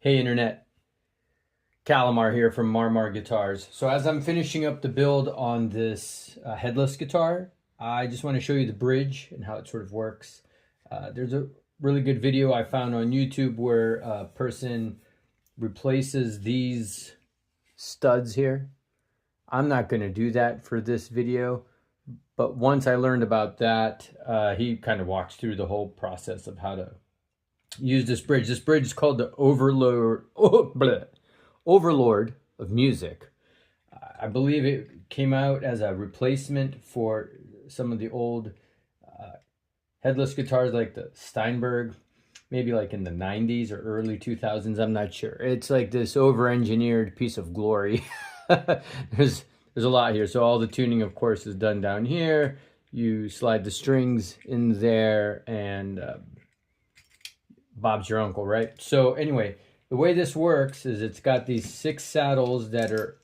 Hey Internet, Calamar here from Marmar Guitars. So as I'm finishing up the build on this headless guitar, I just want to show you the bridge and how it sort of works. There's a really good video I found on YouTube where a person replaces these studs here. I'm not going to do that for this video, but once I learned about that, he kind of walks through the whole process of how to use this bridge. This bridge is called the Overlord of music. I believe it came out as a replacement for some of the old headless guitars like the Steinberg, maybe like in the 90s or early 2000s. I'm not sure. It's like this over-engineered piece of glory. There's a lot here. So all the tuning, of course, is done down here. You slide the strings in there and Bob's your uncle, right? So anyway, the way this works is it's got these 6 saddles that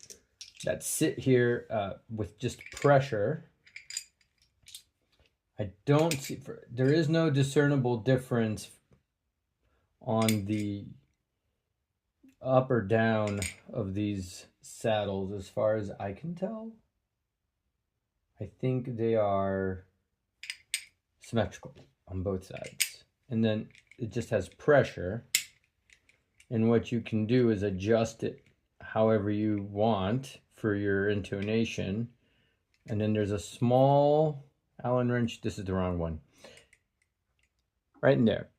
sit here with just pressure. I don't see, there is no discernible difference on the up or down of these saddles as far as I can tell. I think they are symmetrical on both sides. And then it just has pressure. And what you can do is adjust it however you want for your intonation. And then there's a small Allen wrench. This is the wrong one. Right in there.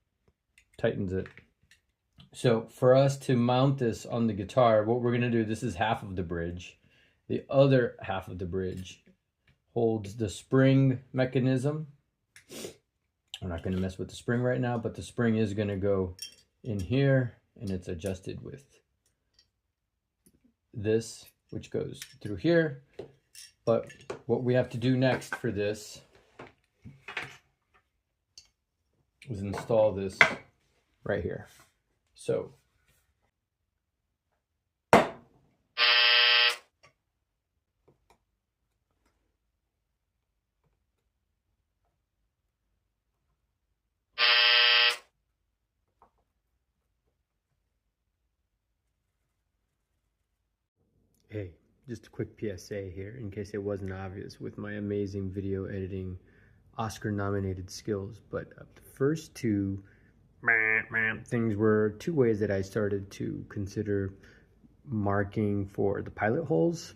Tightens it. So for us to mount this on the guitar, what we're going to do, this is half of the bridge. The other half of the bridge holds the spring mechanism. I'm not going to mess with the spring right now, but the spring is going to go in here. And it's adjusted with this, which goes through here. But what we have to do next for this is install this right here. So hey, just a quick PSA here in case it wasn't obvious with my amazing video editing Oscar-nominated skills. But the first two things were 2 ways that I started to consider marking for the pilot holes.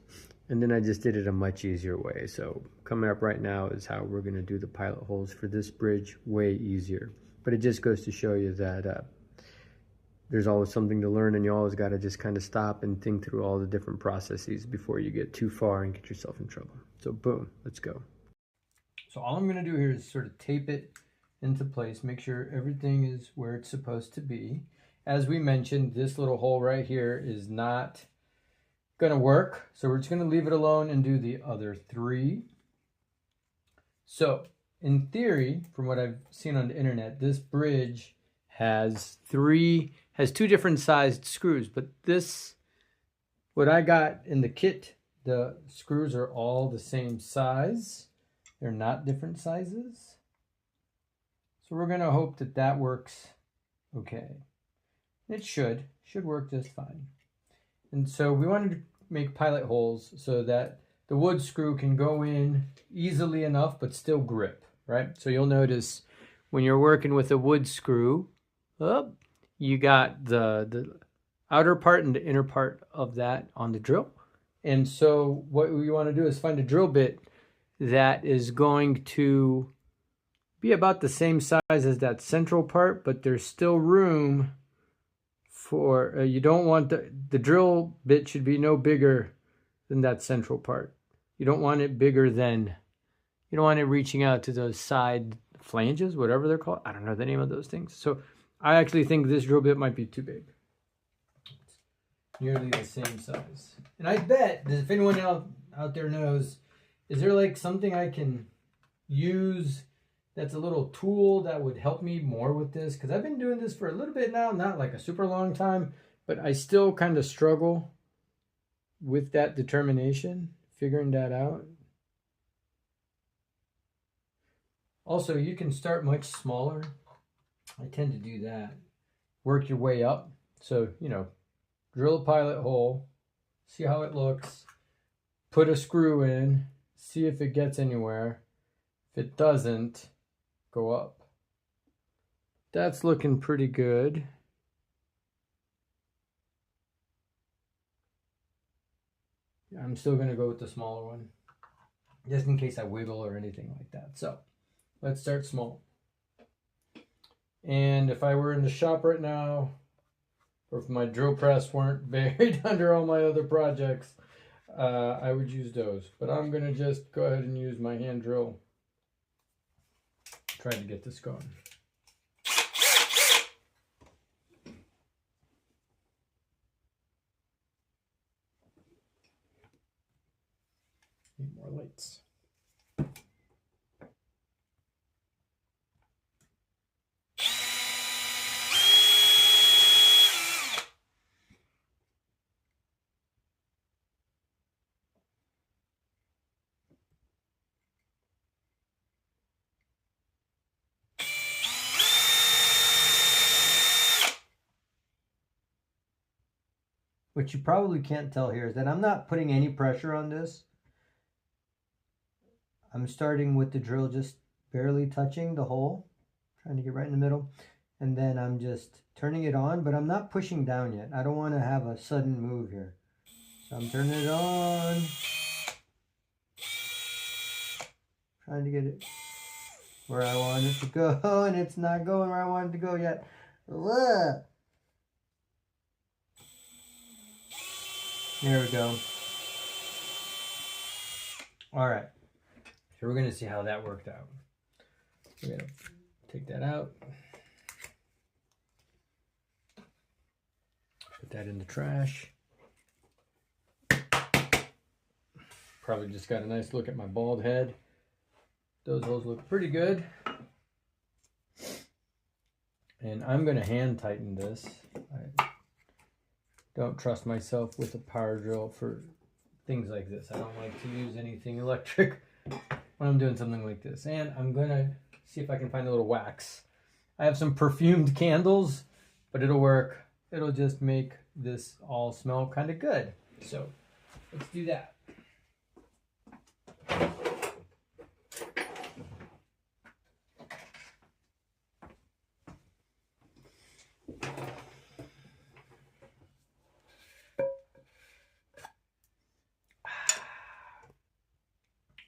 And then I just did it a much easier way. So coming up right now is how we're going to do the pilot holes for this bridge, way easier. But it just goes to show you that there's always something to learn, and you always got to just kind of stop and think through all the different processes before you get too far and get yourself in trouble. So boom, let's go. So all I'm going to do here is sort of tape it into place, make sure everything is where it's supposed to be. As we mentioned, this little hole right here is not going to work, so we're just going to leave it alone and do the other 3. So in theory, from what I've seen on the internet, this bridge has 2 different sized screws, but this, what I got in the kit, the screws are all the same size. They're not different sizes. So we're going to hope that that works okay. It should work just fine. And so we wanted to make pilot holes so that the wood screw can go in easily enough but still grip, right? So you'll notice when you're working with a wood screw, you got the outer part and the inner part of that on the drill. And so what we want to do is find a drill bit that is going to be about the same size as that central part, but there's still room for, you don't want the drill bit should be no bigger than that central part. You don't want it bigger than, you don't want it reaching out to those side flanges, whatever they're called. I don't know the name of those things. So I actually think this drill bit might be too big. It's nearly the same size. And I bet that if anyone out there knows, is there like something I can use that's a little tool that would help me more with this? Because I've been doing this for a little bit now, not like a super long time, but I still kind of struggle with that determination, figuring that out. Also, you can start much smaller. I tend to do that. Work your way up So, you know, drill a pilot hole, see how it looks, put a screw in, see if it gets anywhere. If it doesn't, go up. That's looking pretty good. I'm still going to go with the smaller one, just in case I wiggle or anything like that. So let's start small. And if I were in the shop right now, or if my drill press weren't buried under all my other projects, I would use those. But I'm going to just go ahead and use my hand drill. Try to get this going. Need more lights. What you probably can't tell here is that I'm not putting any pressure on this. I'm starting with the drill just barely touching the hole, trying to get right in the middle. And then I'm just turning it on, but I'm not pushing down yet. I don't want to have a sudden move here. So I'm turning it on. Trying to get it where I want it to go, and it's not going where I want it to go yet. Ugh. There we go. All right. So we're going to see how that worked out. We're going to take that out. Put that in the trash. Probably just got a nice look at my bald head. Those holes look pretty good. And I'm going to hand tighten this. I don't trust myself with a power drill for things like this. I don't like to use anything electric when I'm doing something like this. And I'm going to see if I can find a little wax. I have some perfumed candles, but it'll work. It'll just make this all smell kind of good. So let's do that.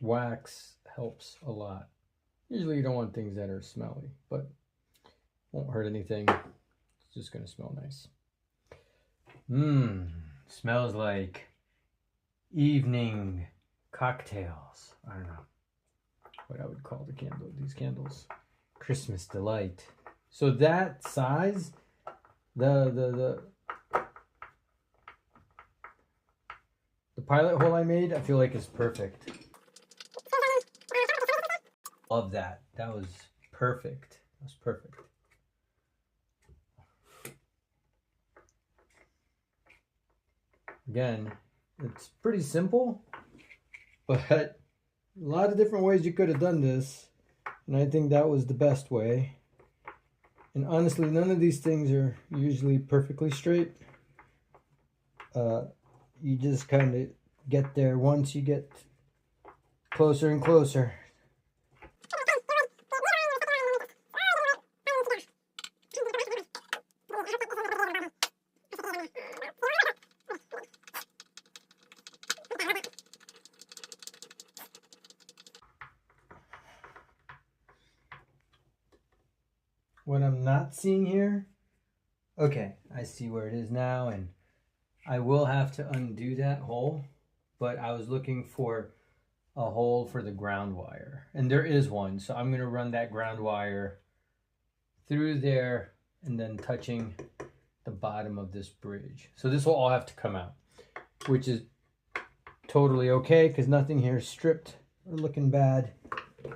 Wax helps a lot. Usually you don't want things that are smelly, but won't hurt anything. It's just going to smell nice. Smells like evening cocktails. I don't know what I would call these candles. Christmas delight. So that size, the pilot hole I made, I feel like is perfect. Love that. That was perfect. That was perfect. Again, it's pretty simple, but a lot of different ways you could have done this, and I think that was the best way. And honestly, none of these things are usually perfectly straight. You just kind of get there once you get closer and closer. What I'm not seeing here, okay, I see where it is now, and I will have to undo that hole, but I was looking for a hole for the ground wire, and there is one, so I'm going to run that ground wire through there and then touching the bottom of this bridge. So this will all have to come out, which is totally okay because nothing here is stripped or looking bad,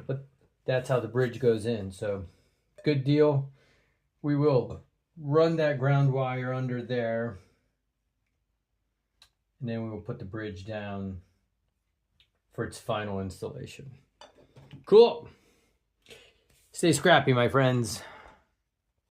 but that's how the bridge goes in. So good deal. We will run that ground wire under there, and then we will put the bridge down for its final installation. Cool. Stay scrappy, my friends.